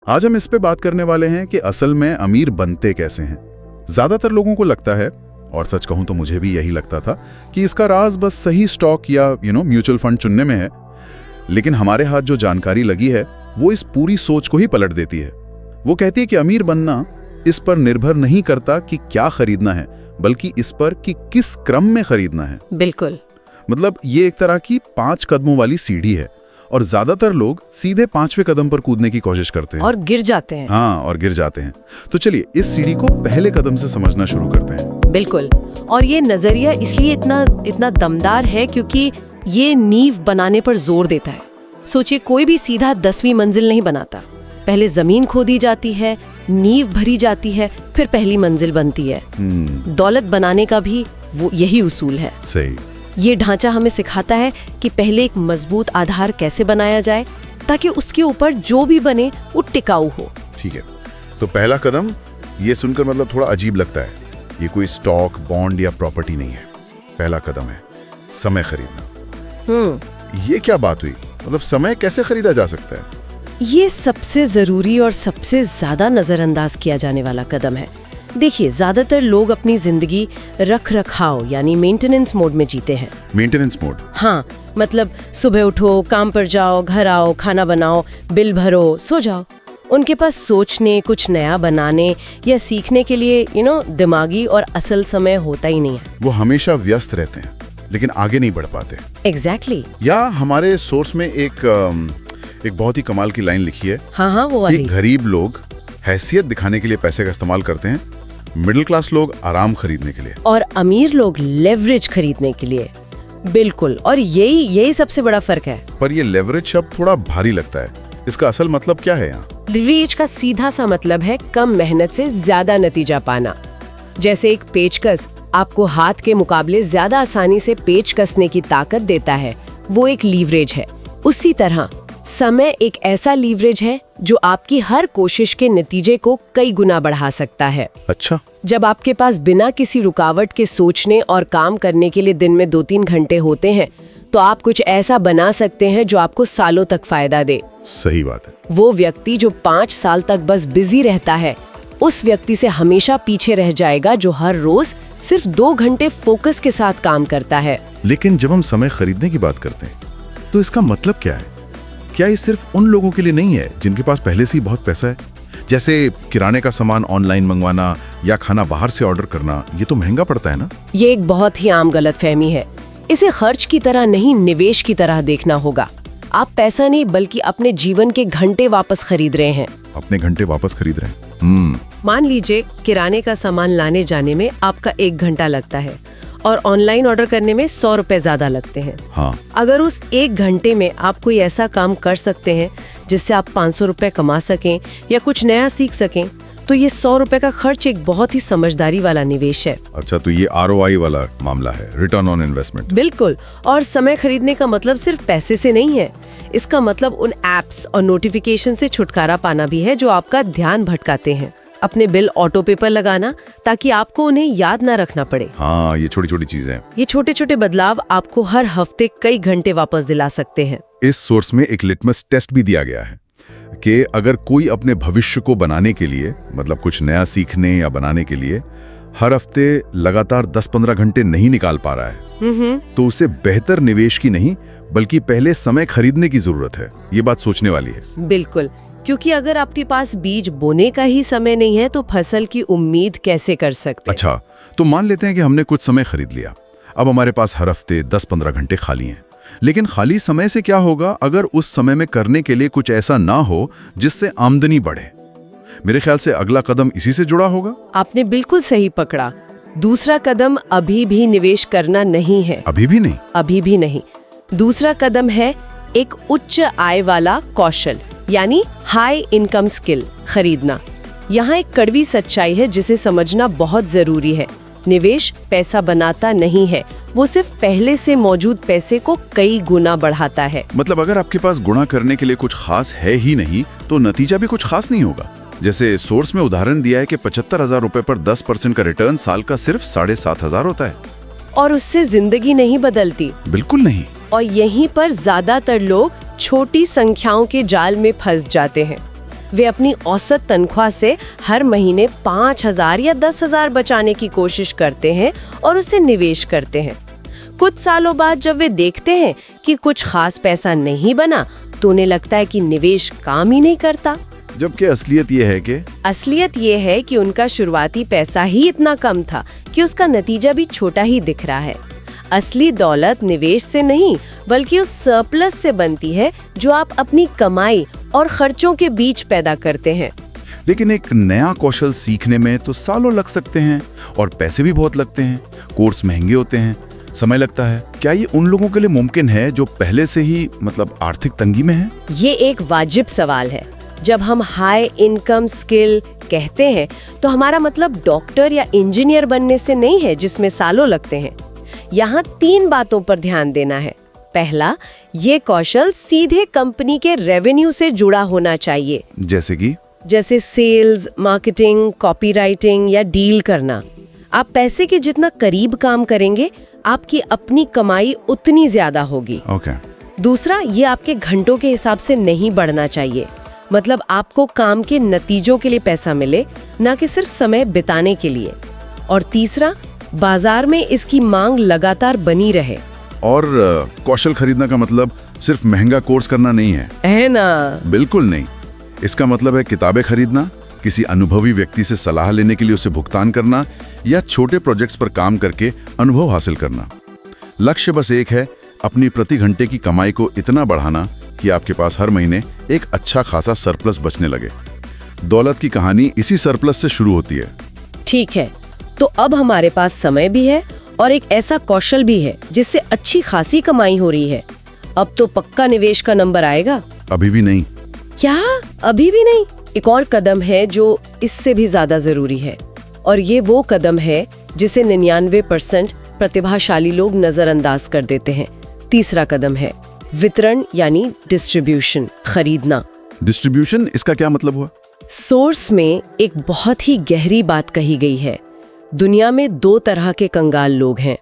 आज हम इस पे बात करने वाले हैं कि असल में अमीर बनते कैसे हैं। ज्यादातर लोगों को लगता है, और सच कहूं तो मुझे भी यही लगता था, कि इसका राज बस सही स्टॉक या म्यूचुअल फंड चुनने में है। लेकिन हमारे हाथ जो जानकारी लगी है वो इस पूरी सोच को ही पलट देती है। वो कहती है कि अमीर बनना इस पर निर्भर नहीं करता कि क्या खरीदना है, बल्कि इस पर कि किस क्रम में खरीदना है। बिल्कुल। मतलब ये एक तरह की 5 कदमों वाली सीढ़ी है, और ज्यादातर लोग सीधे 5वें कदम पर कूदने की कोशिश करते हैं और गिर जाते हैं। हाँ, और गिर जाते हैं। तो चलिए इस सीढ़ी को पहले कदम से समझना शुरू करते हैं। बिल्कुल। और ये नजरिया इसलिए इतना दमदार है क्योंकि ये नींव बनाने पर जोर देता है। सोचिए, कोई भी सीधा 10वीं मंजिल नहीं बनाता। पहले जमीन खोदी जाती है, नींव भरी जाती है, फिर पहली मंजिल बनती है। दौलत बनाने का भी वो यही उसूल है। सही। ये ढांचा हमें सिखाता है कि पहले एक मजबूत आधार कैसे बनाया जाए ताकि उसके ऊपर जो भी बने वो टिकाऊ हो। ठीक है, तो पहला कदम ये सुनकर मतलब थोड़ा अजीब लगता है। ये कोई स्टॉक, बॉन्ड या प्रॉपर्टी नहीं है। पहला कदम है समय खरीदना। ये क्या बात हुई? मतलब समय कैसे खरीदा जा सकता है? ये सबसे जरूरी और सबसे ज्यादा नजरअंदाज किया जाने वाला कदम है। देखिए, ज्यादातर लोग अपनी जिंदगी रख रखाव यानी मेंटेनेंस मोड में जीते हैं। Maintenance mode? हाँ, मतलब सुबह उठो, काम पर जाओ, घर आओ, खाना बनाओ, बिल भरो, सो जाओ। उनके पास सोचने, कुछ नया बनाने या सीखने के लिए दिमागी और असल समय होता ही नहीं है। वो हमेशा व्यस्त रहते हैं लेकिन आगे नहीं बढ़ पाते। एग्जैक्टली। या हमारे सोर्स में एक बहुत ही कमाल की लाइन लिखी है। हाँ, वो वाली। गरीब लोग हैसियत दिखाने के लिए पैसे का इस्तेमाल करते हैं, मिडिल क्लास लोग आराम खरीदने के लिए, और अमीर लोग लेवरेज खरीदने के लिए। बिल्कुल। और यही सबसे बड़ा फर्क है। पर ये लेवरेज शब्द थोड़ा भारी लगता है। इसका असल मतलब क्या है यहाँ? लेवरेज का सीधा सा मतलब है कम मेहनत से ज्यादा नतीजा पाना। जैसे एक पेचकस आपको हाथ के मुकाबले ज्यादा आसानी से पेच कसने की ताकत देता है, वो एक लीवरेज है। उसी तरह समय एक ऐसा लीवरेज है जो आपकी हर कोशिश के नतीजे को कई गुना बढ़ा सकता है। अच्छा। जब आपके पास बिना किसी रुकावट के सोचने और काम करने के लिए दिन में 2-3 घंटे होते हैं, तो आप कुछ ऐसा बना सकते हैं जो आपको सालों तक फायदा दे। सही बात है। वो व्यक्ति जो 5 साल तक बस बिजी रहता है, उस व्यक्ति से हमेशा पीछे रह जाएगा जो हर रोज सिर्फ 2 घंटे फोकस के साथ काम करता है। लेकिन जब हम समय खरीदने की बात करते हैं तो इसका मतलब क्या है? क्या ये सिर्फ उन लोगों के लिए नहीं है जिनके पास पहले से ही बहुत पैसा है? जैसे किराने का सामान ऑनलाइन मंगवाना या खाना बाहर से ऑर्डर करना, ये तो महंगा पड़ता है ना? ये एक बहुत ही आम गलतफहमी है। इसे खर्च की तरह नहीं, निवेश की तरह देखना होगा। आप पैसा नहीं बल्कि अपने जीवन के घंटे वापस खरीद रहे हैं। अपने घंटे वापस खरीद रहे हैं। मान लीजिए किराने का सामान लाने जाने में आपका 1 घंटा लगता है और ऑनलाइन ऑर्डर करने में 100 रुपए ज्यादा लगते हैं। हाँ। अगर उस 1 घंटे में आप कोई ऐसा काम कर सकते हैं जिससे आप 500 रुपए कमा सकें या कुछ नया सीख सकें, तो ये 100 रुपए का खर्च एक बहुत ही समझदारी वाला निवेश है। अच्छा, तो ये ROI वाला मामला है, रिटर्न ऑन इन्वेस्टमेंट। बिल्कुल। और समय खरीदने का मतलब सिर्फ पैसे से नहीं है। इसका मतलब उन एप्स और नोटिफिकेशन से छुटकारा पाना भी है जो आपका ध्यान भटकाते हैं। अपने बिल ऑटो पे पर लगाना ताकि आपको उन्हें याद ना रखना पड़े। हाँ, ये छोटी छोटी चीजें हैं। ये छोटे छोटे बदलाव आपको हर हफ्ते कई घंटे वापस दिला सकते हैं। इस सोर्स में एक लिटमस टेस्ट भी दिया गया है कि अगर कोई अपने भविष्य को बनाने के लिए, मतलब कुछ नया सीखने या बनाने के लिए हर हफ्ते लगातार 10-15 घंटे नहीं निकाल पा रहा है, तो उसे बेहतर निवेश की नहीं बल्कि पहले समय खरीदने की जरूरत है। ये बात सोचने वाली है। बिल्कुल, क्योंकि अगर आपके पास बीज बोने का ही समय नहीं है तो फसल की उम्मीद कैसे कर सकते? अच्छा, तो मान लेते हैं कि हमने कुछ समय खरीद लिया। अब हमारे पास हर हफ्ते 10-15 घंटे खाली हैं। लेकिन खाली समय से क्या होगा अगर उस समय में करने के लिए कुछ ऐसा ना हो जिससे आमदनी बढ़े? मेरे ख्याल से अगला कदम इसी से जुड़ा होगा। आपने बिल्कुल सही पकड़ा। दूसरा कदम अभी भी निवेश करना नहीं है। अभी भी नहीं? अभी भी नहीं। दूसरा कदम है एक उच्च आय वाला कौशल यानी हाई इनकम स्किल खरीदना। यहाँ एक कड़वी सच्चाई है जिसे समझना बहुत जरूरी है। निवेश पैसा बनाता नहीं है, वो सिर्फ पहले से मौजूद पैसे को कई गुना बढ़ाता है। मतलब अगर आपके पास गुणा करने के लिए कुछ खास है ही नहीं तो नतीजा भी कुछ खास नहीं होगा। जैसे सोर्स में उदाहरण दिया है कि 75,000 रुपए पर 10% का रिटर्न साल का सिर्फ 7,500 होता है। और उससे जिंदगी नहीं बदलती। बिल्कुल नहीं। और यहीं पर ज्यादातर लोग छोटी संख्याओं के जाल में फंस जाते हैं। वे अपनी औसत तनख्वाह से हर महीने 5,000 या 10,000 बचाने की कोशिश करते हैं और उसे निवेश करते हैं। कुछ सालों बाद जब वे देखते हैं कि कुछ खास पैसा नहीं बना, तो उन्हें लगता है कि निवेश काम ही नहीं करता। जबकि असलियत ये है कि उनका शुरुआती पैसा ही इतना कम था कि उसका नतीजा भी छोटा ही दिख रहा है। असली दौलत निवेश से नहीं, बल्कि उस सरप्लस से बनती है जो आप अपनी कमाई और खर्चों के बीच पैदा करते हैं। लेकिन एक नया कौशल सीखने में तो सालों लग सकते हैं और पैसे भी बहुत लगते हैं। कोर्स महंगे होते हैं, समय लगता है। क्या ये उन लोगों के लिए मुमकिन है जो पहले से ही आर्थिक तंगी में हैं? ये एक वाजिब सवाल है। जब हम हाई इनकम स्किल कहते हैं तो हमारा मतलब डॉक्टर या इंजीनियर बनने से नहीं है जिसमें सालों लगते हैं। यहाँ 3 बातों पर ध्यान देना है। पहला, ये कौशल सीधे कंपनी के रेवेन्यू से जुड़ा होना चाहिए। जैसे सेल्स, मार्केटिंग, कॉपीराइटिंग या डील करना। आप पैसे के जितना करीब काम करेंगे, आपकी अपनी कमाई उतनी ज्यादा होगी। दूसरा, ये आपके घंटों के हिसाब से नहीं बढ़ना चाहिए। मतलब आपको काम के नतीजों के लिए पैसा मिले, ना कि सिर्फ समय बिताने के लिए। और तीसरा, बाजार में इसकी मांग लगातार बनी रहे। और कौशल खरीदना का मतलब सिर्फ महंगा कोर्स करना नहीं है ना? बिल्कुल नहीं। इसका मतलब है किताबें खरीदना, किसी अनुभवी व्यक्ति से सलाह लेने के लिए उसे भुगतान करना या छोटे प्रोजेक्ट्स पर काम करके अनुभव हासिल करना। लक्ष्य बस एक है, अपनी प्रति घंटे की कमाई को इतना बढ़ाना कि आपके पास हर महीने एक अच्छा खासा सरप्लस बचने लगे। दौलत की कहानी इसी सरप्लस से शुरू होती है। ठीक है, तो अब हमारे पास समय भी है और एक ऐसा कौशल भी है जिससे अच्छी खासी कमाई हो रही है। अब तो पक्का निवेश का नंबर आएगा। अभी भी नहीं। क्या? अभी भी नहीं? एक और कदम है जो इससे भी ज्यादा जरूरी है, और ये वो कदम है जिसे 99% प्रतिभाशाली लोग नजरअंदाज कर देते हैं। तीसरा कदम है वितरण, यानी डिस्ट्रीब्यूशन, खरीदना। डिस्ट्रीब्यूशन, इसका क्या मतलब हुआ? सोर्स में एक बहुत ही गहरी बात कही गई है। दुनिया में 2 तरह के कंगाल लोग हैं।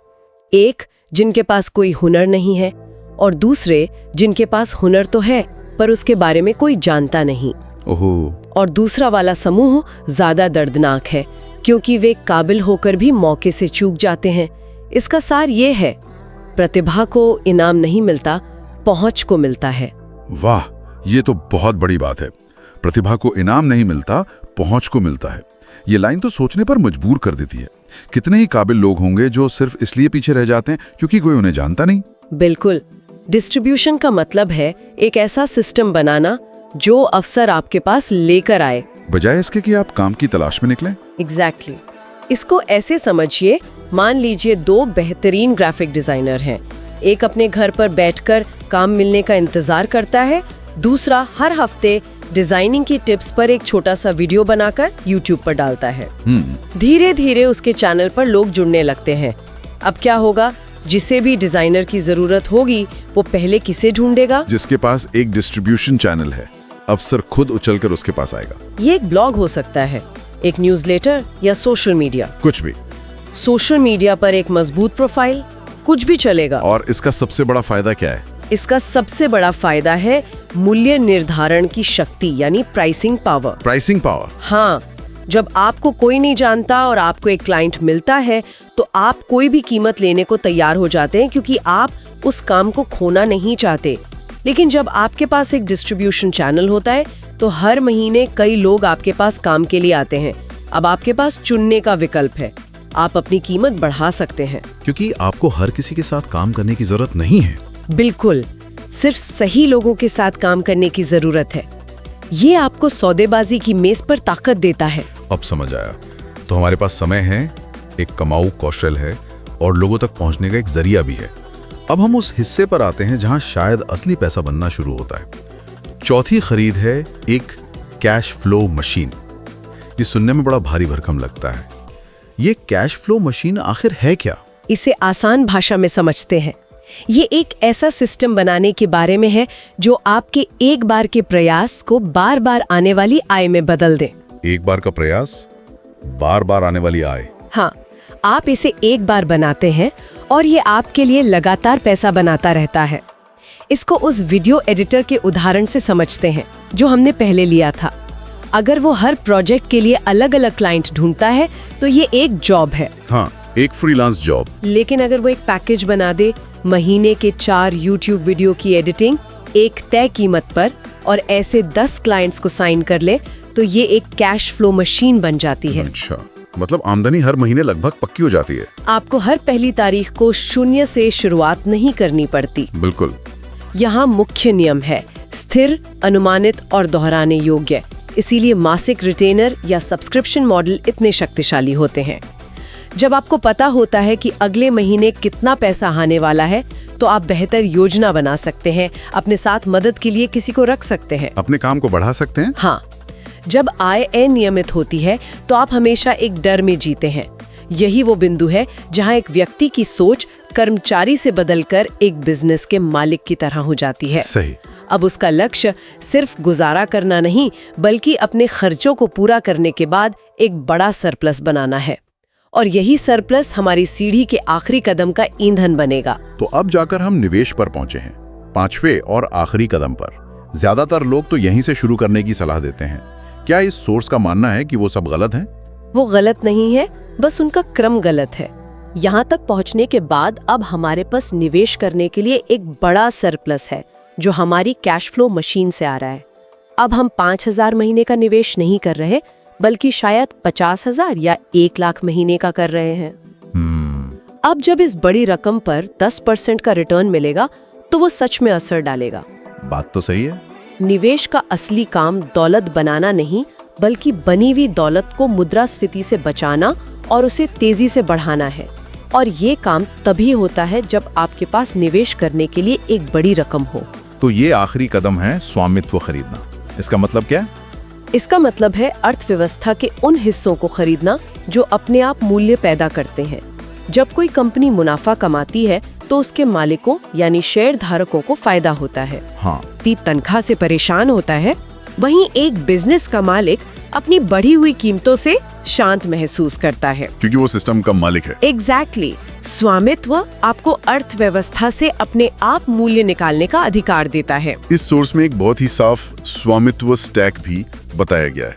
एक, जिनके पास कोई हुनर नहीं है, और दूसरे, जिनके पास हुनर तो है पर उसके बारे में कोई जानता नहीं। ओहो। और दूसरा वाला समूह ज्यादा दर्दनाक है, क्योंकि वे काबिल होकर भी मौके से चूक जाते हैं। इसका सार ये है, प्रतिभा को इनाम नहीं मिलता, पहुंच को मिलता है। वाह, ये तो बहुत बड़ी बात है। प्रतिभा को इनाम नहीं मिलता, पहुंच को मिलता है। ये लाइन तो सोचने पर मजबूर कर देती है। कितने ही काबिल लोग होंगे जो सिर्फ इसलिए पीछे रह जाते हैं क्योंकि कोई उन्हें जानता नहीं। बिल्कुल। डिस्ट्रीब्यूशन का मतलब है एक ऐसा सिस्टम बनाना जो अवसर आपके पास लेकर आए, बजाय इसके कि आप काम की तलाश में निकलें। एग्जैक्टली। इसको ऐसे समझिए, मान लीजिए 2 बेहतरीन ग्राफिक डिजाइनर हैं। एक अपने घर पर बैठकर काम मिलने का इंतजार करता है, दूसरा हर हफ्ते डिजाइनिंग की टिप्स पर एक छोटा सा वीडियो बनाकर YouTube पर डालता है। धीरे धीरे उसके चैनल पर लोग जुड़ने लगते हैं। अब क्या होगा? जिसे भी डिजाइनर की जरूरत होगी, वो पहले किसे ढूंढेगा? जिसके पास एक डिस्ट्रीब्यूशन चैनल है। अफसर खुद उछलकर उसके पास आएगा। ये एक ब्लॉग हो सकता है, एक न्यूज़लेटर या सोशल मीडिया, कुछ भी। सोशल मीडिया पर एक मजबूत प्रोफाइल, कुछ भी चलेगा। और इसका सबसे बड़ा फायदा क्या है? इसका सबसे बड़ा फायदा है मूल्य निर्धारण की शक्ति, यानी प्राइसिंग पावर। Pricing power? हाँ, जब आपको कोई नहीं जानता और आपको एक क्लाइंट मिलता है, तो आप कोई भी कीमत लेने को तैयार हो जाते हैं, क्योंकि आप उस काम को खोना नहीं चाहते। लेकिन जब आपके पास एक डिस्ट्रीब्यूशन चैनल होता है, तो हर महीने कई लोग आपके पास काम के लिए आते हैं। अब आपके पास चुनने का विकल्प है, आप अपनी कीमत बढ़ा सकते हैं। क्योंकि आपको हर किसी के साथ काम करने की जरूरत नहीं है। बिल्कुल, सिर्फ सही लोगों के साथ काम करने की जरूरत है। ये आपको सौदेबाजी की मेज पर ताकत देता है। अब समझ आया। तो हमारे पास समय है, एक कमाऊ कौशल है और लोगों तक पहुंचने का एक जरिया भी है। अब हम उस हिस्से पर आते हैं जहां शायद असली पैसा बनना शुरू होता है। चौथी खरीद है एक कैश फ्लो मशीन। ये सुनने में बड़ा भारी भरकम लगता है। ये कैश फ्लो मशीन आखिर है क्या? इसे आसान भाषा में समझते हैं। ये एक ऐसा सिस्टम बनाने के बारे में है जो आपके एक बार के प्रयास को बार बार आने वाली आय में बदल दे। एक बार का प्रयास, बार बार आने वाली आय। हाँ, आप इसे एक बार बनाते हैं और ये आपके लिए लगातार पैसा बनाता रहता है। इसको उस वीडियो एडिटर के उदाहरण से समझते हैं जो हमने पहले लिया था। अगर वो हर प्रोजेक्ट के लिए अलग अलग क्लाइंट ढूंढता है तो ये एक जॉब है। हाँ, एक फ्रीलांस जॉब। लेकिन अगर वो एक पैकेज बना दे, महीने के 4 YouTube वीडियो की एडिटिंग एक तय कीमत पर, और ऐसे 10 क्लाइंट्स को साइन कर ले, तो ये एक कैश फ्लो मशीन बन जाती है। अच्छा, मतलब आमदनी हर महीने लगभग पक्की हो जाती है। आपको हर पहली तारीख को 0 से शुरुआत नहीं करनी पड़ती। बिल्कुल। यहाँ मुख्य नियम है स्थिर, अनुमानित और दोहराने योग्य। इसीलिए मासिक रिटेनर या सब्सक्रिप्शन मॉडल इतने शक्तिशाली होते हैं। जब आपको पता होता है कि अगले महीने कितना पैसा आने वाला है, तो आप बेहतर योजना बना सकते हैं, अपने साथ मदद के लिए किसी को रख सकते हैं, अपने काम को बढ़ा सकते हैं। हाँ, जब आय अनियमित होती है तो आप हमेशा एक डर में जीते हैं। यही वो बिंदु है जहां एक व्यक्ति की सोच कर्मचारी से बदलकर एक बिजनेस के मालिक की तरह हो जाती है। सही। अब उसका लक्ष्य सिर्फ गुजारा करना नहीं, बल्कि अपने खर्चों को पूरा करने के बाद एक बड़ा सरप्लस बनाना है। और यही सरप्लस हमारी सीढ़ी के आखिरी कदम का ईंधन बनेगा। तो अब जाकर हम निवेश पर पहुंचे हैं, 5वें और आखिरी कदम पर। ज्यादातर लोग तो यहीं से शुरू करने की सलाह देते हैं। क्या इस सोर्स का मानना है कि वो सब गलत हैं? वो गलत नहीं है, बस उनका क्रम गलत है। यहाँ तक पहुँचने के बाद अब हमारे पास निवेश करने के लिए एक बड़ा सरप्लस है, जो हमारी कैश फ्लो मशीन से आ रहा है। अब हम 5,000 महीने का निवेश नहीं कर रहे, बल्कि शायद 50,000 या 1 लाख महीने का कर रहे हैं। अब जब इस बड़ी रकम पर 10% का रिटर्न मिलेगा, तो वो सच में असर डालेगा। बात तो सही है। निवेश का असली काम दौलत बनाना नहीं, बल्कि बनी हुई दौलत को मुद्रास्फीति से बचाना और उसे तेजी से बढ़ाना है। और ये काम तभी होता है जब आपके पास निवेश करने के लिए एक बड़ी रकम हो। तो ये आखिरी कदम है स्वामित्व खरीदना। इसका मतलब क्या है? इसका मतलब है अर्थव्यवस्था के उन हिस्सों को खरीदना जो अपने आप मूल्य पैदा करते हैं। जब कोई कंपनी मुनाफा कमाती है तो उसके मालिकों यानी शेयर धारकों को फायदा होता है। हाँ। तनख्वाह से परेशान होता है। वहीं एक बिजनेस का मालिक अपनी बढ़ी हुई कीमतों से शांत महसूस करता है, क्योंकि वो सिस्टम का मालिक है। एग्जैक्टली। स्वामित्व आपको अर्थव्यवस्था से अपने आप मूल्य निकालने का अधिकार देता है। इस सोर्स में एक बहुत ही साफ स्वामित्व स्टैक भी बताया गया है,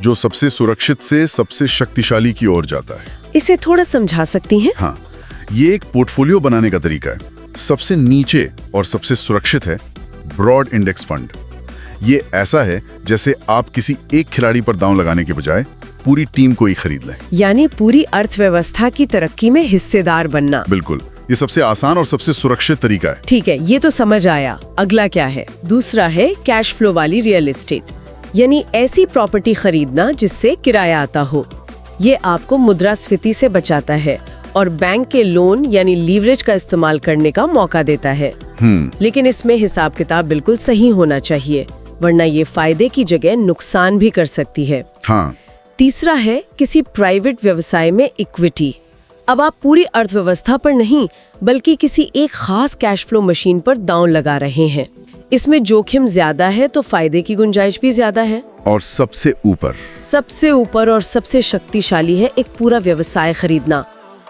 जो सबसे सुरक्षित से सबसे शक्तिशाली की ओर जाता है। इसे थोड़ा समझा सकती हैं? हाँ, ये एक पोर्टफोलियो बनाने का तरीका है। सबसे नीचे और सबसे सुरक्षित है ब्रॉड इंडेक्स फंड। ये ऐसा है जैसे आप किसी एक खिलाड़ी पर दांव लगाने के बजाय पूरी टीम को ही खरीद लें। यानी पूरी अर्थव्यवस्था की तरक्की में हिस्सेदार बनना। बिल्कुल, ये सबसे आसान और सबसे सुरक्षित तरीका है। ठीक है, ये तो समझ आया। अगला क्या है? दूसरा है कैश फ्लो वाली रियल एस्टेट, यानी ऐसी प्रॉपर्टी खरीदना जिससे किराया आता हो। ये आपको मुद्रास्फीति से बचाता है और बैंक के लोन यानी लीवरेज का इस्तेमाल करने का मौका देता है। लेकिन इसमें हिसाब किताब बिल्कुल सही होना चाहिए, वरना ये फायदे की जगह नुकसान भी कर सकती है। हाँ। तीसरा है किसी प्राइवेट व्यवसाय में इक्विटी। अब आप पूरी अर्थव्यवस्था पर नहीं, बल्कि किसी एक खास कैश फ्लो मशीन पर दांव लगा रहे हैं। इसमें जोखिम ज्यादा है तो फायदे की गुंजाइश भी ज्यादा है। और सबसे ऊपर और सबसे शक्तिशाली है एक पूरा व्यवसाय खरीदना।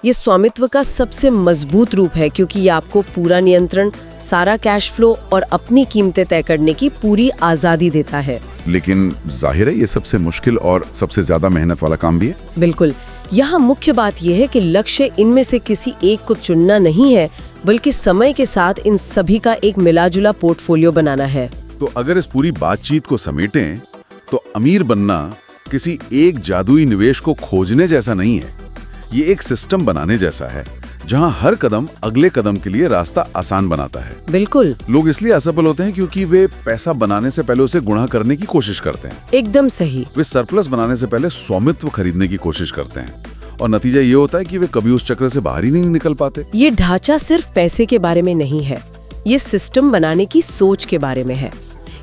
ये स्वामित्व का सबसे मजबूत रूप है, क्योंकि ये आपको पूरा नियंत्रण, सारा कैश फ्लो और अपनी कीमतें तय करने की पूरी आजादी देता है। लेकिन जाहिर है ये सबसे मुश्किल और सबसे ज्यादा मेहनत वाला काम भी है। बिल्कुल। यहाँ मुख्य बात यह है कि लक्ष्य इनमें से किसी एक को चुनना नहीं है, बल्कि समय के साथ इन सभी का एक मिलाजुला पोर्टफोलियो बनाना है। तो अगर इस पूरी बातचीत को समेटें, तो अमीर बनना किसी एक जादुई निवेश को खोजने जैसा नहीं है। ये एक सिस्टम बनाने जैसा है, जहां हर कदम अगले कदम के लिए रास्ता आसान बनाता है। बिल्कुल। लोग इसलिए असफल होते हैं क्योंकि वे पैसा बनाने से पहले उसे गुणा करने की कोशिश करते हैं। एकदम सही। वे सरप्लस बनाने से पहले स्वामित्व खरीदने की कोशिश करते हैं, और नतीजा ये होता है कि वे कभी उस चक्र से बाहर ही नहीं निकल पाते। ये ढांचा सिर्फ पैसे के बारे में नहीं है, ये सिस्टम बनाने की सोच के बारे में है।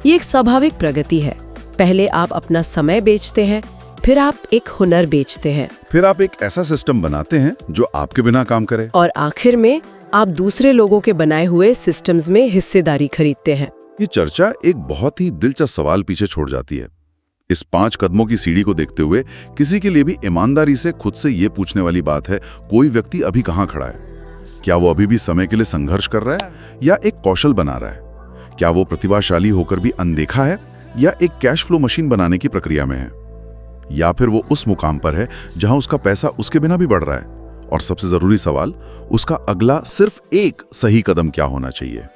ये एक स्वाभाविक प्रगति है। पहले आप अपना समय बेचते हैं, फिर आप एक हुनर बेचते हैं, फिर आप एक ऐसा सिस्टम बनाते हैं जो आपके बिना काम करे, और आखिर में आप दूसरे लोगों के बनाए हुए सिस्टम्स में हिस्सेदारी खरीदते हैं। ये चर्चा एक बहुत ही दिलचस्प सवाल पीछे छोड़ जाती है। इस 5 कदमों की सीढ़ी को देखते हुए किसी के लिए भी ईमानदारी से खुद से ये पूछने वाली बात है, कोई व्यक्ति अभी कहाँ खड़ा है? क्या वो अभी भी समय के लिए संघर्ष कर रहा है या एक कौशल बना रहा है? क्या वो प्रतिभाशाली होकर भी अनदेखा है या एक कैश फ्लो मशीन बनाने की प्रक्रिया में है, या फिर वो उस मुकाम पर है जहां उसका पैसा उसके बिना भी बढ़ रहा है। और सबसे जरूरी सवाल, उसका अगला सिर्फ एक सही कदम क्या होना चाहिए।